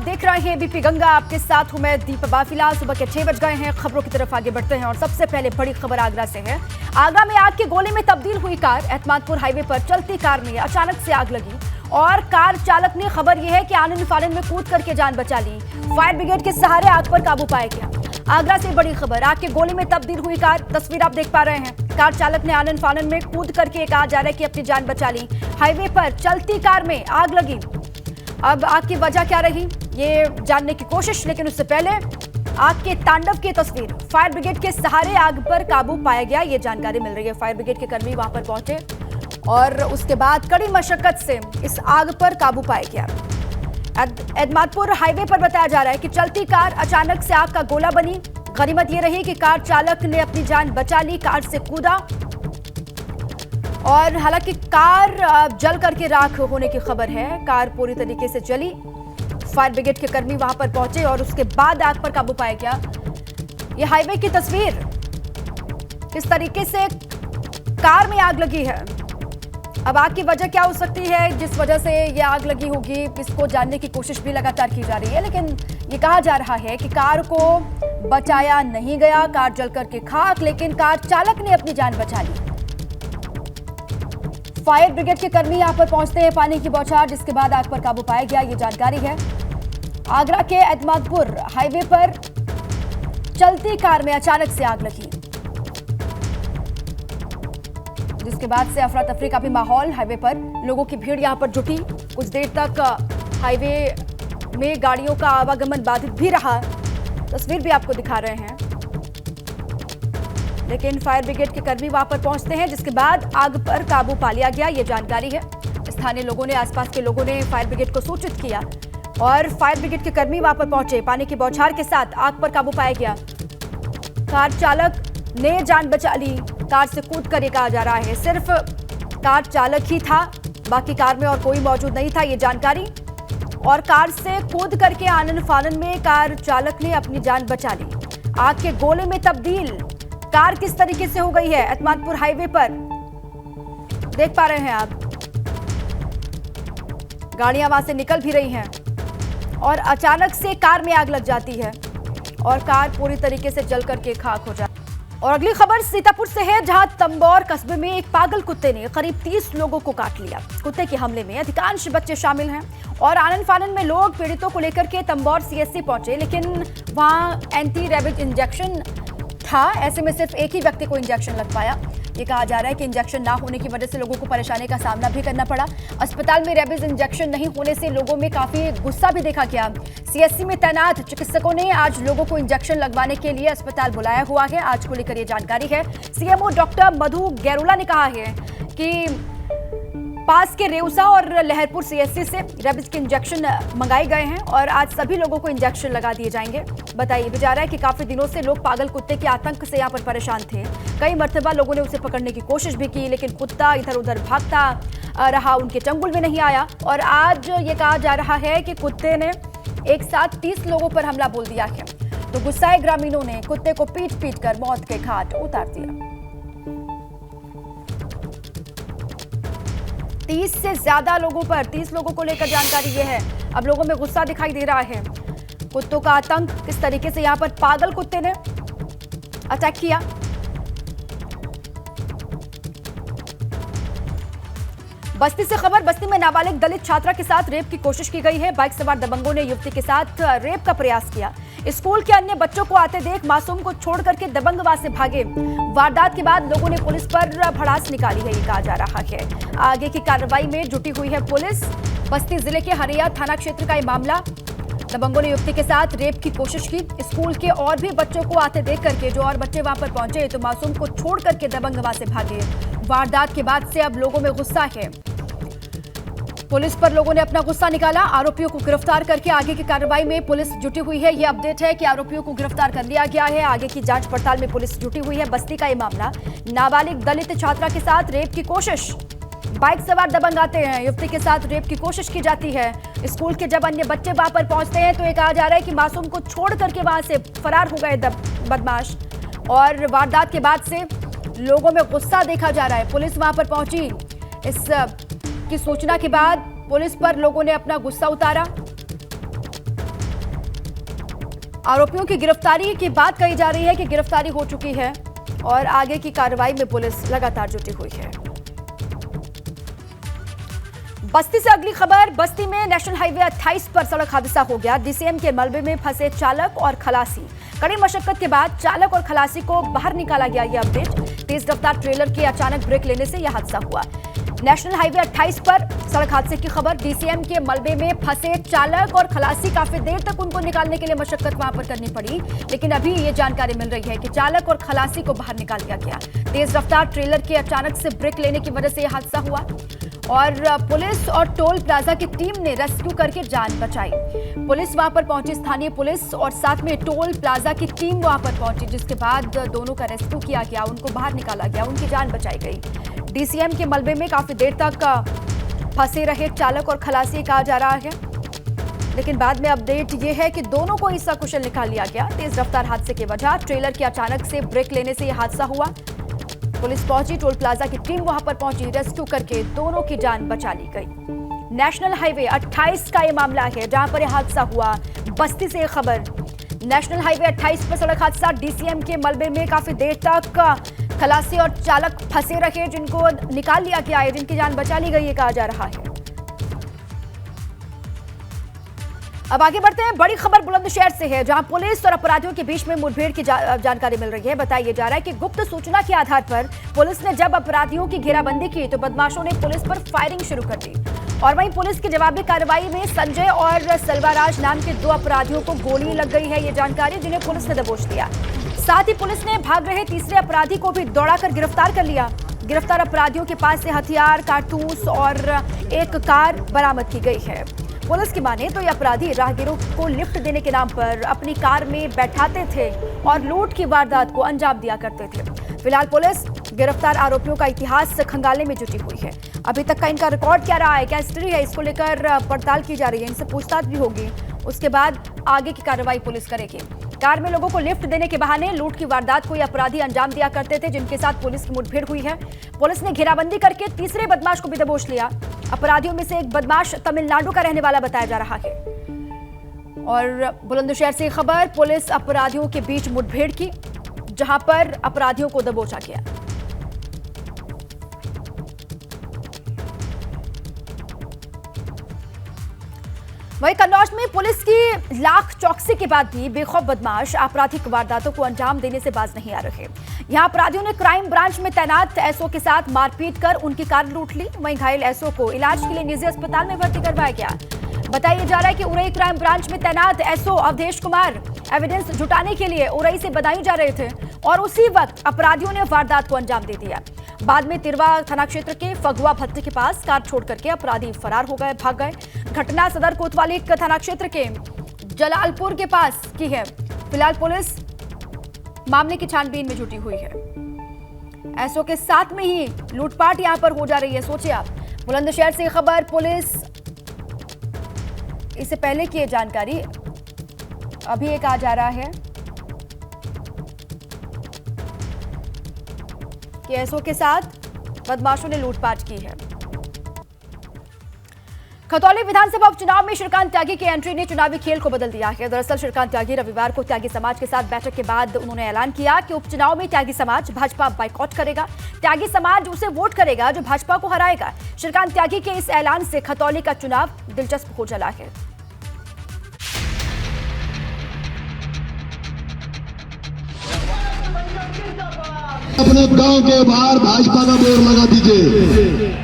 देख रहे हैं एबीपी गंगा। आपके साथ हूं मैं दीपा। फिलहाल सुबह के 6 बज गए हैं। खबरों की तरफ आगे बढ़ते हैं और सबसे पहले बड़ी खबर आगरा से है। आगरा में आग के गोले में तब्दील हुई कार। एतमादपुर हाईवे पर चलती कार में अचानक से आग लगी और कार चालक ने, खबर यह है कि आनन फानन में कूद करके जान बचा ली। फायर ब्रिगेड के सहारे आग पर काबू पाया गया। आगरा से बड़ी खबर, आग के गोले में तब्दील हुई कार। तस्वीर आप देख पा रहे हैं। कार चालक ने आनन फानन में कूद करके, कहा जा रहा है कि अपनी जान बचा ली। हाईवे पर चलती कार में आग लगी। अब आग की वजह क्या रही ये जानने की कोशिश, लेकिन उससे पहले आग के तांडव की तस्वीर। फायर ब्रिगेड के सहारे आग पर काबू पाया गया, ये जानकारी मिल रही है। फायर ब्रिगेड के कर्मी वहां पर पहुंचे और उसके बाद कड़ी मशक्कत से इस आग पर काबू पाया गया। एतमादपुर हाईवे पर बताया जा रहा है कि चलती कार अचानक से आग का गोला बनी। गनीमत ये रही कि कार चालक ने अपनी जान बचा ली, कार से कूदा और हालांकि कार जल करके राख होने की खबर है। कार पूरी तरीके से जली। फायर ब्रिगेड के कर्मी वहां पर पहुंचे और उसके बाद आग पर काबू पाया गया। यह हाईवे की तस्वीर, किस तरीके से कार में आग लगी है। अब आग की वजह क्या हो सकती है, जिस वजह से यह आग लगी होगी, इसको जानने की कोशिश भी लगातार की जा रही है। लेकिन ये कहा जा रहा है कि कार को बचाया नहीं गया, कार जल करके खाक, लेकिन कार चालक ने अपनी जान बचा ली। फायर ब्रिगेड के कर्मी यहां पर पहुंचते हैं, पानी की बौछार, जिसके बाद आग पर काबू पाया गया, ये जानकारी है। आगरा के एतमादपुर हाईवे पर चलती कार में अचानक से आग लगी, जिसके बाद से अफरा तफरी का भी माहौल। हाईवे पर लोगों की भीड़ यहां पर जुटी। कुछ देर तक हाईवे में गाड़ियों का आवागमन बाधित भी रहा। तस्वीर भी आपको दिखा रहे हैं। लेकिन फायर ब्रिगेड के कर्मी वहां पर पहुंचते हैं, जिसके बाद आग पर काबू पा लिया गया, ये जानकारी है। स्थानीय लोगों ने, आसपास के लोगों ने फायर ब्रिगेड को सूचित किया और फायर ब्रिगेड के कर्मी वहां पर पहुंचे। पानी की बौछार के साथ आग पर काबू पाया गया। कार चालक ने जान बचा ली, कार से कूद कर, ये कहा जा रहा है सिर्फ कार चालक ही था, बाकी कार में और कोई मौजूद नहीं था, ये जानकारी। और कार से कूद करके आनन फानन में कार चालक ने अपनी जान बचा ली। आग के गोले में तब्दील कार किस तरीके से हो गई है। एतमादपुर हाईवे पर देख पा रहे हैं आप, गाड़ियां वहां से निकल भी रही हैं और अचानक से कार में आग लग जाती है और कार पूरी तरीके से जल करके खाक हो जाती है। और अगली खबर सीतापुर से है, जहां तंबौर कस्बे में एक पागल कुत्ते ने करीब 30 लोगों को काट लिया। कुत्ते के हमले में अधिकांश बच्चे शामिल हैं और आनन फानन में लोग पीड़ितों को लेकर के तंबौर सीएससी पहुंचे, लेकिन वहां एंटी रेबिज इंजेक्शन था। ऐसे में सिर्फ एक ही व्यक्ति को इंजेक्शन लग पाया। ये कहा जा रहा है कि इंजेक्शन ना होने की वजह से लोगों को परेशानी का सामना भी करना पड़ा। अस्पताल में रेबीज इंजेक्शन नहीं होने से लोगों में काफी गुस्सा भी देखा गया। सीएससी में तैनात चिकित्सकों ने आज लोगों को इंजेक्शन लगवाने के लिए अस्पताल बुलाया हुआ है। आज को लेकर ये जानकारी है। सीएमओ डॉक्टर मधु गैरोला ने कहा है कि पास के रेउसा और लहरपुर सीएससी से रेबीज के इंजेक्शन मंगाए गए हैं और आज सभी लोगों को इंजेक्शन लगा दिए जाएंगे। बताइए भी जा रहा है कि काफी दिनों से लोग पागल कुत्ते के आतंक से यहाँ पर परेशान थे। कई मर्तबा लोगों ने उसे पकड़ने की कोशिश भी की, लेकिन कुत्ता इधर उधर भागता रहा, उनके चंगुल में नहीं आया। और आज ये कहा जा रहा है कि कुत्ते ने एक साथ 30 लोगों पर हमला बोल दिया है। तो गुस्साए ग्रामीणों ने कुत्ते को पीट पीट कर मौत के घाट उतार दिया। 30 से ज्यादा लोगों पर, 30 लोगों को लेकर जानकारी ये है। अब लोगों में गुस्सा दिखाई दे रहा है। कुत्तों का आतंक, किस तरीके से यहां पर पागल कुत्ते ने अटैक किया। बस्ती से खबर, बस्ती में नाबालिग दलित छात्रा के साथ रेप की कोशिश की गई है। बाइक सवार दबंगों ने युवती के साथ रेप का प्रयास किया। स्कूल के अन्य बच्चों को आते देख मासूम को छोड़ करके दबंग वहां से भागे। वारदात के बाद लोगों ने पुलिस पर भड़ास निकाली है, ये कहा जा रहा है। आगे की कार्रवाई में जुटी हुई है पुलिस। बस्ती जिले के हरिया थाना क्षेत्र का ये मामला। दबंगों ने युवती के साथ रेप की कोशिश की। स्कूल के और भी बच्चों को आते देख करके जो और बच्चे वहां पर पहुंचे तो मासूम को छोड़ करके दबंग वहां से भागे। वारदात के बाद से अब लोगों में गुस्सा है। पुलिस पर लोगों ने अपना गुस्सा निकाला। आरोपियों को गिरफ्तार करके आगे की कार्रवाई में पुलिस जुटी हुई है। यह अपडेट है कि आरोपियों को गिरफ्तार कर लिया गया है। आगे की जांच पड़ताल में पुलिस जुटी हुई है। बस्ती का ये मामला, नाबालिग दलित छात्रा के साथ रेप की कोशिश। बाइक सवार दबंग आते हैं, युवती के साथ रेप की कोशिश की जाती है। स्कूल के जब अन्य बच्चे वहां पर पहुंचते हैं तो ये कहा जा रहा है कि मासूम को छोड़ करके वहां से फरार हो गए बदमाश। और वारदात के बाद से लोगों में गुस्सा देखा जा रहा है। पुलिस वहां पर पहुंची। इस की सूचना के बाद पुलिस पर लोगों ने अपना गुस्सा उतारा। आरोपियों की गिरफ्तारी की बात कही जा रही है कि गिरफ्तारी हो चुकी है और आगे की कार्रवाई में पुलिस लगातार जुटी हुई है। बस्ती से अगली खबर। बस्ती में नेशनल हाईवे 28 पर सड़क हादसा हो गया। डीसीएम के मलबे में फंसे चालक और खलासी। कड़ी मशक्कत के बाद चालक और खलासी को बाहर निकाला गया। ये अपडेट। तेज रफ्तार ट्रेलर के अचानक ब्रेक लेने से यह हादसा हुआ। नेशनल हाईवे 28 पर सड़क हादसे की खबर। डीसीएम के मलबे में फंसे चालक और खलासी, काफी देर तक उनको निकालने के लिए मशक्कत वहां पर करनी पड़ी, लेकिन अभी ये जानकारी मिल रही है कि चालक और खलासी को बाहर निकाल दिया गया। तेज रफ्तार ट्रेलर के अचानक से ब्रेक लेने की वजह से यह हादसा हुआ और पुलिस और टोल प्लाजा की टीम ने रेस्क्यू करके जान बचाई। पुलिस वहां पर पहुंची, स्थानीय पुलिस और साथ में टोल प्लाजा की टीम वहां पर पहुंची, जिसके बाद दोनों का रेस्क्यू किया गया, उनको बाहर निकाला गया, उनकी जान बचाई गई। डीसीएम के मलबे में काफी देर तक फंसे रहे चालक और खलासी, कहा जा रहा है, लेकिन बाद में अपडेट ये है कि दोनों को इस सकुशल निकाल लिया गया। तेज रफ्तार हादसे की वजह ट्रेलर के अचानक से ब्रेक लेने से यह हादसा हुआ। पुलिस पहुंची, टोल प्लाजा की टीम वहां पर पहुंची, रेस्क्यू करके दोनों की जान बचा ली गई। नेशनल हाईवे 28 का ये मामला है जहां पर यह हादसा हुआ। बस्ती से खबर। नेशनल हाईवे 28 पर सड़क हादसा। डीसीएम के मलबे में काफी देर तक खलासी और चालक फंसे रहे, जिनको निकाल लिया गया है, जिनकी जान बचा ली गई है, कहा जा रहा है। अब आगे बढ़ते हैं। बड़ी खबर बुलंदशहर से है, जहां पुलिस और अपराधियों के बीच में मुठभेड़ की जानकारी मिल रही है। बताया जा रहा है कि गुप्त सूचना के आधार पर पुलिस ने जब अपराधियों की घेराबंदी की तो बदमाशों ने पुलिस पर फायरिंग शुरू कर दी और वहीं पुलिस की जवाबी कार्रवाई में संजय और सलवाराज नाम के 2 अपराधियों को गोली लग गई है, ये जानकारी, जिन्हें पुलिस ने दबोच दिया। साथ ही पुलिस ने भाग रहे तीसरे अपराधी को भी दौड़ाकर गिरफ्तार कर लिया। गिरफ्तार अपराधियों के पास से हथियार, कारतूस और एक कार बरामद की गई है। पुलिस की माने तो ये अपराधी राहगीरों को लिफ्ट देने के नाम पर अपनी कार में बैठाते थे और लूट की वारदात को अंजाम दिया करते थे। फिलहाल पुलिस गिरफ्तार आरोपियों का इतिहास खंगालने में जुटी हुई है। अभी तक का इनका रिकॉर्ड क्या रहा है, क्या हिस्ट्री है, इसको लेकर पड़ताल की जा रही है, इनसे पूछताछ भी होगी। उसके बाद आगे की कार्रवाई पुलिस करेगी। कार में लोगों को लिफ्ट देने के बहाने लूट की वारदात को ये अपराधी अंजाम दिया करते थे, जिनके साथ पुलिस की मुठभेड़ हुई है। पुलिस ने घेराबंदी करके तीसरे बदमाश को भी दबोच लिया। अपराधियों में से एक बदमाश तमिलनाडु का रहने वाला बताया जा रहा है। और बुलंदशहर से खबर। पुलिस अपराधियों के बीच मुठभेड़ की, जहां पर अपराधियों को दबोचा गया। वहीं कन्नौज में पुलिस की लाख चौकसी के बाद भी बेखौफ बदमाश आपराधिक वारदातों को अंजाम देने से बाज नहीं आ रहे। यहां अपराधियों ने क्राइम ब्रांच में तैनात एसओ के साथ मारपीट कर उनकी कार लूट ली। वहीं घायल एसओ को इलाज के लिए निजी अस्पताल में भर्ती करवाया गया। बताया जा रहा है कि उरई क्राइम ब्रांच में तैनात एसओ अवधेश कुमार एविडेंस जुटाने के लिए उरई से बदायूं जा रहे थे और उसी वक्त अपराधियों ने वारदात को अंजाम दे दिया। बाद में तिरवा थाना क्षेत्र के फगुआ भट्टी के पास कार छोड़ करके अपराधी फरार हो गए, भाग गए। घटना सदर कोतवाली थाना क्षेत्र के जलालपुर के पास की है। फिलहाल पुलिस मामले की छानबीन में जुटी हुई है। एसओ के साथ में ही लूटपाट यहां पर हो जा रही है, सोचिए आप। बुलंदशहर से खबर। पुलिस इससे पहले की जानकारी अभी एक आ जा रहा है कि एसओ के साथ बदमाशों ने लूटपाट की है। खतौली विधानसभा उपचुनाव में श्रीकांत त्यागी की एंट्री ने चुनावी खेल को बदल दिया है। दरअसल श्रीकांत त्यागी रविवार को त्यागी समाज के साथ बैठक के बाद उन्होंने ऐलान किया कि उपचुनाव में त्यागी समाज भाजपा बाइकॉट करेगा। त्यागी समाज उसे वोट करेगा जो भाजपा को हराएगा। श्रीकांत त्यागी के इस ऐलान से खतौली का चुनाव दिलचस्प हो चला है। अपने गांव के बाहर भाजपा का बोर्ड लगा दीजिए।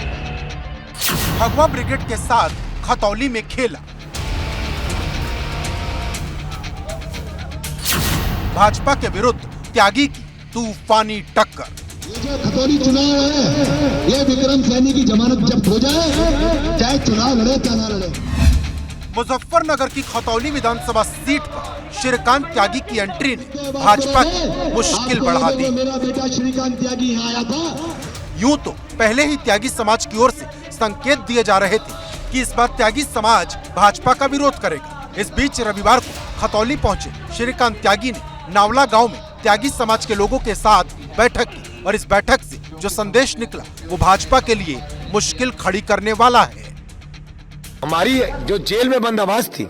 भगवा ब्रिगेड के साथ खतौली में खेला। भाजपा के विरुद्ध त्यागी की तूफानी टक्कर। ये जो खतौली चुनाव है, ये विक्रम सैनी की जमानत जब्त हो जाए, चाहे चुनाव लड़े क्या ना लड़े। मुजफ्फरनगर की खतौली विधानसभा सीट पर श्रीकांत त्यागी की एंट्री ने भाजपा की मुश्किल बढ़ा दी। मेरा बेटा श्रीकांत त्यागी यहाँ आया था। यूं तो पहले ही त्यागी समाज की ओर से संकेत दिए जा रहे थे कि इस बार त्यागी समाज भाजपा का विरोध करेगा। इस बीच रविवार को खतौली पहुंचे श्रीकांत त्यागी ने नावला गांव में त्यागी समाज के लोगों के साथ बैठक की और इस बैठक से जो संदेश निकला वो भाजपा के लिए मुश्किल खड़ी करने वाला है। हमारी जो जेल में बंद आवाज थी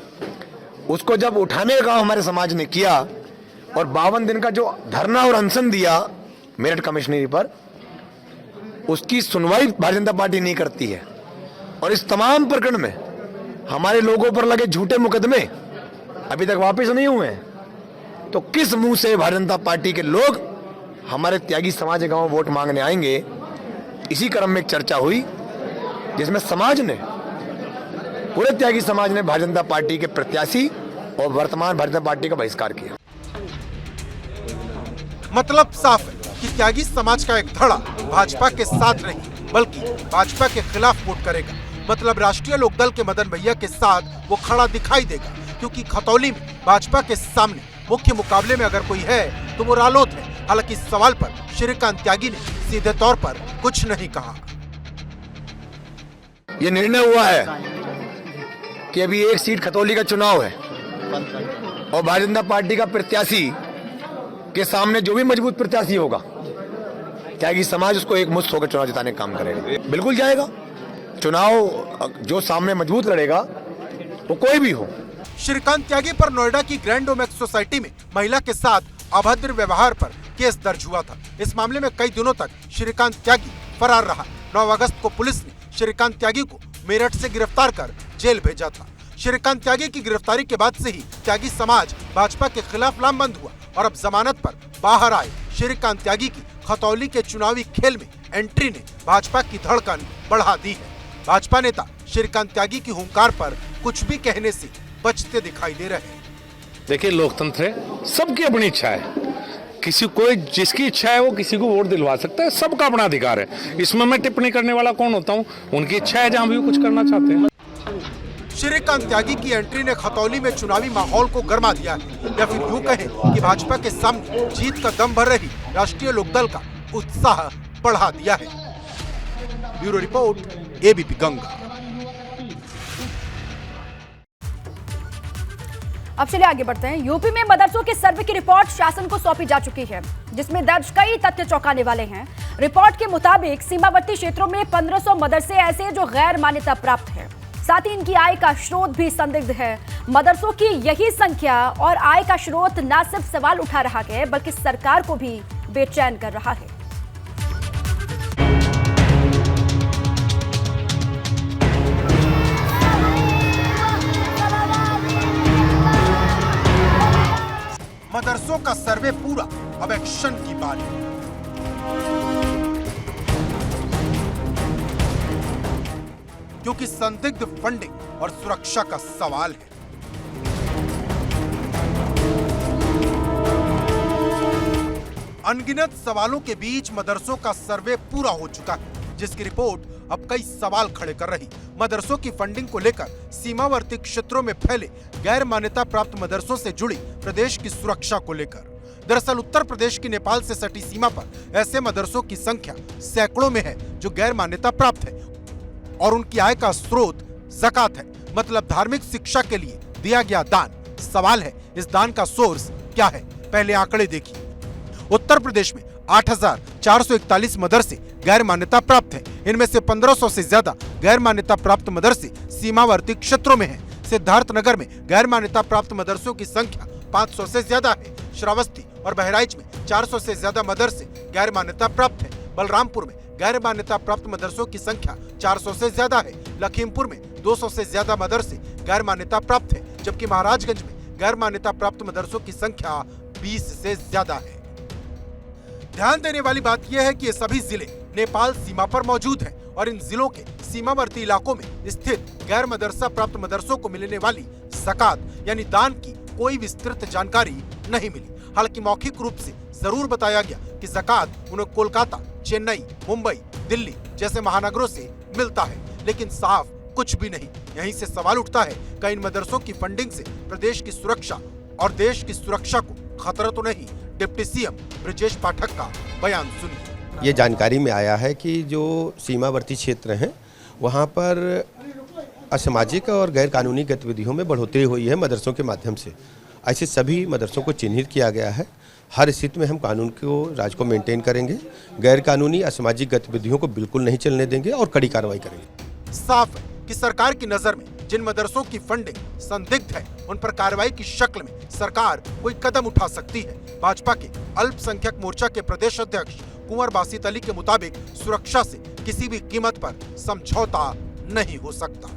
उसको जब उठाने का काम हमारे समाज ने किया और 52 दिन का जो धरना और अनशन दिया मेरठ कमिश्नरी पर, उसकी सुनवाई भारतीय जनता पार्टी नहीं करती है। और इस तमाम प्रकरण में हमारे लोगों पर लगे झूठे मुकदमे अभी तक वापस नहीं हुए हैं, तो किस मुंह से भारतीय जनता पार्टी के लोग हमारे त्यागी समाज के गांव वोट मांगने आएंगे। इसी क्रम में एक चर्चा हुई जिसमें समाज ने, पूरे त्यागी समाज ने भारतीय जनता पार्टी के प्रत्याशी और वर्तमान भारतीय जनता पार्टी का बहिष्कार किया। मतलब साफ है कि त्यागी समाज का एक धड़ा भाजपा के साथ नहीं बल्कि भाजपा के खिलाफ वोट करेगा। मतलब राष्ट्रीय लोकदल के मदन भैया के साथ वो खड़ा दिखाई देगा, क्योंकि खतौली में भाजपा के सामने मुख्य मुकाबले में अगर कोई है तो वो रालोद है। हालांकि इस सवाल पर श्रीकांत त्यागी ने सीधे तौर पर कुछ नहीं कहा। ये निर्णय हुआ है कि अभी एक सीट खतौली का चुनाव है और भारतीय जनता पार्टी का प्रत्याशी के सामने जो भी मजबूत प्रत्याशी होगा, त्यागी समाज उसको एक मुश्त होकर चुनाव जिताने का काम करेगा। बिल्कुल जाएगा चुनाव, जो सामने मजबूत लड़ेगा वो कोई भी हो। श्रीकांत त्यागी पर नोएडा की ग्रैंड ओमेक्स सोसाइटी में महिला के साथ अभद्र व्यवहार पर केस दर्ज हुआ था। इस मामले में कई दिनों तक श्रीकांत त्यागी फरार रहा। 9 अगस्त को पुलिस ने श्रीकांत त्यागी को मेरठ से गिरफ्तार कर जेल भेजा था। श्रीकांत त्यागी की गिरफ्तारी के बाद से ही त्यागी समाज भाजपा के खिलाफ लामबंद हुआ और अब जमानत पर बाहर आए श्रीकांत त्यागी की खतौली के चुनावी खेल में एंट्री ने भाजपा की धड़कन बढ़ा दी है। भाजपा नेता श्रीकांत त्यागी की हुंकार पर कुछ भी कहने से बचते दिखाई दे रहे हैं। देखिए, लोकतंत्र है, सबकी अपनी इच्छा है। किसी कोई जिसकी इच्छा है वो किसी को वोट दिलवा सकता है, सबका अपना अधिकार है। इसमें मैं टिप्पणी करने वाला कौन होता हूँ? उनकी इच्छा है, जहाँ भी वो कुछ करना चाहते हैं। श्रीकांत त्यागी की एंट्री ने खतौली में चुनावी माहौल को गर्मा दिया है, या फिर यूं कहें कि भाजपा के सामने जीत का दम भर रही राष्ट्रीय लोकदल का उत्साह बढ़ा दिया है। Bureau report, ABP Ganga. अब चलिए आगे बढ़ते हैं। यूपी में मदरसों के सर्वे की रिपोर्ट शासन को सौंपी जा चुकी है, जिसमें दर्ज कई तथ्य चौंकाने वाले हैं। रिपोर्ट के मुताबिक सीमावर्ती क्षेत्रों में 1500 मदरसे ऐसे जो गैर मान्यता प्राप्त हैं। साथ ही इनकी आय का स्रोत भी संदिग्ध है। मदरसों की यही संख्या और आय का स्रोत न सिर्फ सवाल उठा रहा है बल्कि सरकार को भी बेचैन कर रहा है। मदरसों का सर्वे पूरा, अब एक्शन की बारी। क्योंकि संदिग्ध फंडिंग और सुरक्षा का सवाल है। अनगिनत सवालों के बीच मदरसों का सर्वे पूरा हो चुका है, जिसकी रिपोर्ट अब कई सवाल खड़े कर रही। मदरसों की फंडिंग को लेकर सीमावर्ती क्षेत्रों में फैले गैर मान्यता प्राप्त मदरसों से जुड़ी प्रदेश की सुरक्षा को लेकर। दरअसल उत्तर प्रदेश की नेपाल से सटी सीमा पर ऐसे मदरसों की संख्या सैकड़ों में है जो गैर मान्यता प्राप्त है और उनकी आय का स्रोत ज़कात है, मतलब धार्मिक शिक्षा के लिए दिया गया दान। सवाल है, इस दान का सोर्स क्या है? पहले आंकड़े देखिए। उत्तर प्रदेश में 8,441 मदरसे गैर मान्यता प्राप्त हैं। इनमें से 1500 से ज्यादा गैर मान्यता प्राप्त मदरसे सीमावर्ती क्षेत्रों में हैं। सिद्धार्थनगर में गैर मान्यता प्राप्त मदरसों की संख्या 500 से ज्यादा है। श्रावस्ती और बहराइच में 400 से ज्यादा मदरसे गैर मान्यता प्राप्त हैं। बलरामपुर में गैर मान्यता प्राप्त मदरसों की संख्या 400 से ज्यादा है। लखीमपुर में 200 से ज्यादा मदरसे गैर मान्यता प्राप्त है, जबकि महाराजगंज में गैर मान्यता प्राप्त मदरसों की संख्या 20 से ज्यादा है। ध्यान देने वाली बात यह है कि ये सभी जिले नेपाल सीमा पर मौजूद हैं और इन जिलों के सीमावर्ती इलाकों में स्थित गैर मदरसा प्राप्त मदरसों को मिलने वाली ज़कात यानी दान की कोई विस्तृत जानकारी नहीं मिली। हालांकि मौखिक रूप से जरूर बताया गया कि ज़कात उन्हें कोलकाता, चेन्नई, मुंबई, दिल्ली जैसे महानगरों से मिलता है, लेकिन साफ कुछ भी नहीं। यहीं से सवाल उठता है कि इन मदरसों की फंडिंग से प्रदेश की सुरक्षा और देश की सुरक्षा को खतरा तो नहीं? डिप्टी सीएम ब्रजेश पाठक का बयान सुनिए। ये जानकारी में आया है कि जो सीमावर्ती क्षेत्र हैं वहाँ पर असामाजिक और गैर कानूनी गतिविधियों में बढ़ोतरी हुई है मदरसों के माध्यम से। ऐसे सभी मदरसों को चिन्हित किया गया है। हर स्थिति में हम कानून को, राज को मेंटेन करेंगे। गैर कानूनी असामाजिक गतिविधियों को बिल्कुल नहीं चलने देंगे और कड़ी कार्रवाई करेंगे। साफ है कि सरकार की नजर में जिन मदरसों की फंडिंग संदिग्ध है उन पर कार्रवाई की शक्ल में सरकार कोई कदम उठा सकती है। भाजपा के अल्पसंख्यक मोर्चा के प्रदेश अध्यक्ष कुंवर बासित अली के मुताबिक सुरक्षा से किसी भी कीमत पर समझौता नहीं हो सकता।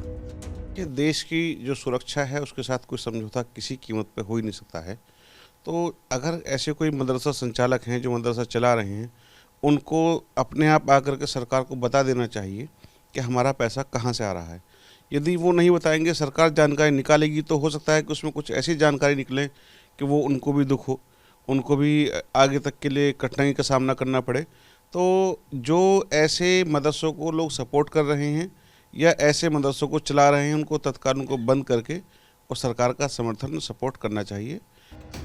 कि देश की जो सुरक्षा है उसके साथ कोई समझौता किसी कीमत पे हो ही नहीं सकता है। तो अगर ऐसे कोई मदरसा संचालक हैं जो मदरसा चला रहे हैं, उनको अपने आप आकर के सरकार को बता देना चाहिए कि हमारा पैसा कहाँ से आ रहा है। यदि वो नहीं बताएंगे, सरकार जानकारी निकालेगी, तो हो सकता है कि उसमें कुछ ऐसी जानकारी निकले कि वो उनको भी दुख हो, उनको भी आगे तक के लिए कठिनाई का सामना करना पड़े। तो जो ऐसे मदरसों को लोग सपोर्ट कर रहे हैं या ऐसे मदरसों को चला रहे हैं, उनको तत्काल उनको बंद करके और सरकार का समर्थन सपोर्ट करना चाहिए।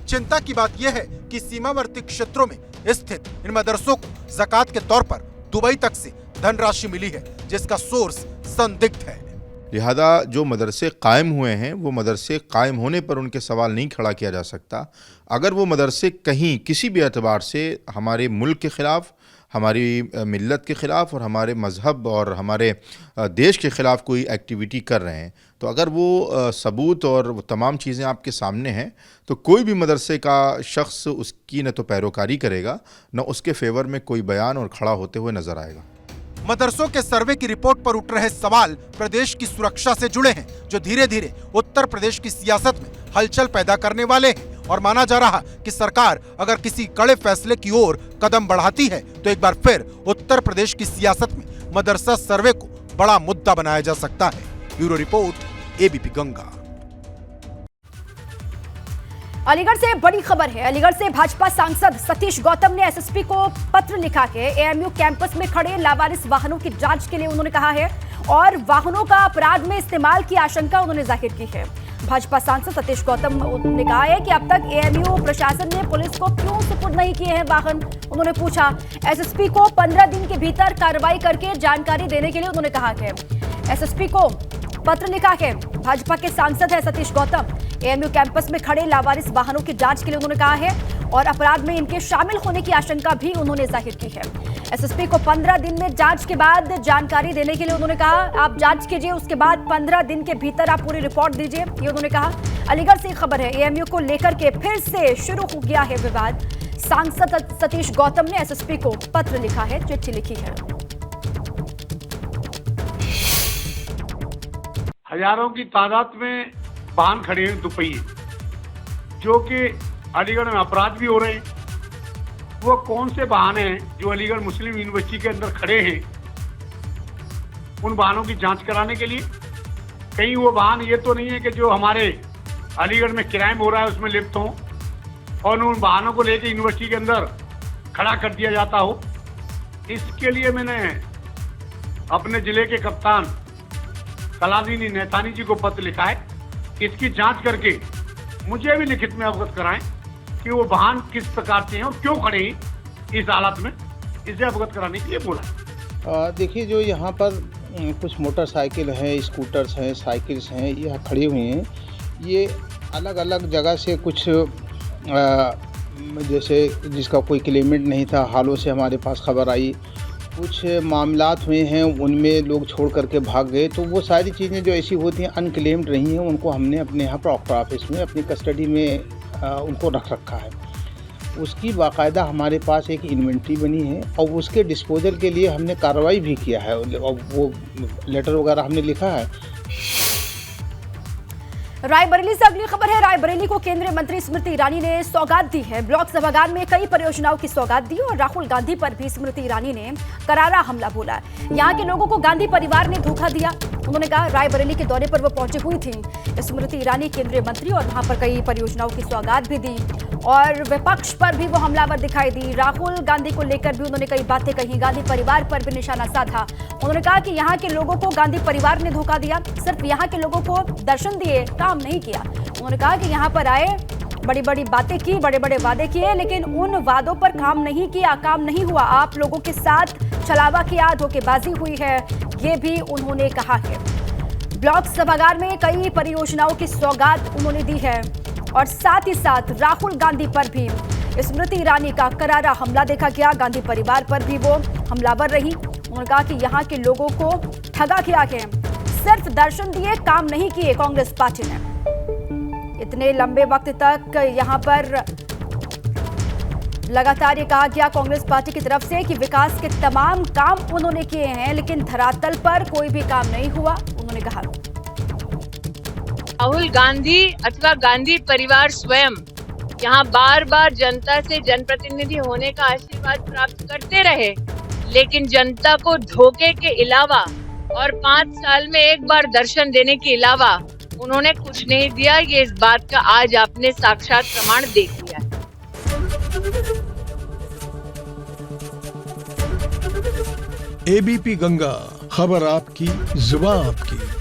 चिंता की बात यह है कि सीमावर्ती क्षेत्रों में स्थित इन मदरसों को ज़कात के तौर पर दुबई तक से धनराशि मिली है, जिसका सोर्स संदिग्ध है। लिहाजा जो मदरसे कायम हुए हैं वो मदरसे कायम होने पर उनके सवाल नहीं खड़ा किया जा सकता। अगर वो मदरसे कहीं किसी भी एतबार से हमारे मुल्क के ख़िलाफ़, हमारी मिल्लत के ख़िलाफ़ और हमारे मज़हब और हमारे देश के ख़िलाफ़ कोई एक्टिविटी कर रहे हैं, तो अगर वो सबूत और वो तमाम चीज़ें आपके सामने हैं, तो कोई भी मदरसे का शख्स उसकी न तो पैरोकारी करेगा, न उसके फेवर में कोई बयान और खड़ा होते हुए नज़र आएगा। मदरसों के सर्वे की रिपोर्ट पर उठ रहे सवाल प्रदेश की सुरक्षा से जुड़े हैं, जो धीरे धीरे उत्तर प्रदेश की सियासत में हलचल पैदा करने वाले हैं। और माना जा रहा कि सरकार अगर किसी कड़े फैसले की ओर कदम बढ़ाती है तो एक बार फिर उत्तर प्रदेश की सियासत में मदरसा सर्वे को बड़ा मुद्दा बनाया जा सकता है। Bureau report, ABP Ganga. Aligarh से बड़ी खबर है। अलीगढ़ से भाजपा सांसद सतीश गौतम ने एसएसपी को पत्र लिखा है। एएमयू कैंपस में खड़े लावारिस वाहनों की जांच के लिए उन्होंने कहा है और वाहनों का अपराध में इस्तेमाल की आशंका उन्होंने जाहिर की है। भाजपा सांसद सतीश गौतम ने कहा है कि अब तक एएमयू प्रशासन ने पुलिस को क्यों सुपुर्द नहीं किए हैं वाहन। उन्होंने पूछा। एसएसपी को 15 दिन के भीतर कार्रवाई करके जानकारी देने के लिए उन्होंने कहा है। एसएसपी को पत्र लिखा है। भाजपा के सांसद है सतीश गौतम। एएमयू कैंपस में खड़े लावारिस वाहनों की जांच के लिए उन्होंने कहा है और अपराध में इनके शामिल होने की आशंका भी उन्होंने जाहिर की है। एसएसपी को 15 दिन में जांच के बाद जानकारी देने के लिए उन्होंने कहा। आप जांच कीजिए, उसके बाद 15 दिन के भीतर आप पूरी रिपोर्ट दीजिए, ये उन्होंने कहा। अलीगढ़ से खबर है। एएमयू को लेकर के फिर से शुरू हो गया है विवाद। सांसद सतीश गौतम ने एसएसपी को पत्र लिखा है, चिट्ठी लिखी है। हजारों की तादाद में वाहन खड़े हैं दुपहिए, जो कि अलीगढ़ में अपराध भी हो रहे हैं। वो कौन से वाहन हैं जो अलीगढ़ मुस्लिम यूनिवर्सिटी के अंदर खड़े हैं, उन वाहनों की जांच कराने के लिए? कहीं वो वाहन ये तो नहीं है कि जो हमारे अलीगढ़ में क्राइम हो रहा है उसमें लिप्त हों और उन वाहनों को लेकर यूनिवर्सिटी के अंदर खड़ा कर दिया जाता हो? इसके लिए मैंने अपने जिले के कप्तान कलादीन नैथानी जी को पत्र लिखा है। इसकी जांच करके मुझे भी लिखित में अवगत कराएं कि वो वाहन किस प्रकार से हैं और क्यों खड़े हैं इस हालत में, इसे अवगत कराने के लिए बोला। देखिए, जो यहाँ पर कुछ मोटरसाइकिल हैं, स्कूटर्स हैं, साइकिल्स हैं, यह खड़ी हुई हैं। ये अलग अलग जगह से कुछ जैसे जिसका कोई क्लेमेंट नहीं था, हालों से हमारे पास खबर आई। कुछ मामलात हुए हैं, उनमें लोग छोड़ करके भाग गए। तो वो सारी चीज़ें जो ऐसी होती हैं अनक्लेम्ड रही हैं, उनको हमने अपने यहाँ प्रॉक्टर ऑफिस में अपनी कस्टडी में उनको रख रखा है। उसकी बाकायदा हमारे पास एक इन्वेंट्री बनी है और उसके डिस्पोजल के लिए हमने कार्रवाई भी किया है और वो लेटर वगैरह हमने लिखा है। रायबरेली से अगली खबर है। रायबरेली को केंद्रीय मंत्री स्मृति ईरानी ने सौगात दी है। ब्लॉक सभागार में कई परियोजनाओं की सौगात दी और राहुल गांधी पर भी स्मृति ईरानी ने करारा हमला बोला। यहाँ के लोगों को गांधी परिवार ने धोखा दिया, उन्होंने कहा। रायबरेली के दौरे पर वो पहुंची हुई थी स्मृति ईरानी, केंद्रीय मंत्री, और वहां पर कई परियोजनाओं की सौगात भी दी और विपक्ष पर भी वो हमलावर दिखाई दी। राहुल गांधी को लेकर भी उन्होंने कई बातें कही, गांधी परिवार पर भी निशाना साधा। उन्होंने कहा कि यहाँ के लोगों को गांधी परिवार ने धोखा दिया, सिर्फ यहाँ के लोगों को दर्शन दिए, काम नहीं किया। उन्होंने कहा कि यहाँ पर आए, बड़ी बड़ी बातें की, बड़े बड़े वादे किए, लेकिन उन वादों पर काम नहीं किया, काम नहीं हुआ। आप लोगों के साथ छलावा किया, धोखेबाजी हुई है, ये भी उन्होंने कहा है। ब्लॉक सभागार में कई परियोजनाओं की सौगात उन्होंने दी है और साथ ही साथ राहुल गांधी पर भी स्मृति ईरानी का करारा हमला देखा गया। गांधी परिवार पर भी वो हमलावर रही। उन्होंने कहा कि यहाँ के लोगों को ठगा गया है, सिर्फ दर्शन दिए, काम नहीं किए कांग्रेस पार्टी ने। इतने लंबे वक्त तक यहाँ पर लगातार ये कहा गया कांग्रेस पार्टी की तरफ से कि विकास के तमाम काम उन्होंने किए हैं, लेकिन धरातल पर कोई भी काम नहीं हुआ। उन्होंने कहा राहुल गांधी अथवा गांधी परिवार स्वयं यहाँ बार बार जनता से जनप्रतिनिधि होने का आशीर्वाद प्राप्त करते रहे, लेकिन जनता को धोखे के अलावा और 5 साल में एक बार दर्शन देने के अलावा उन्होंने कुछ नहीं दिया। ये इस बात का आज आपने साक्षात प्रमाण देख लिया है। एबीपी गंगा, खबर आपकी, जुबान आपकी।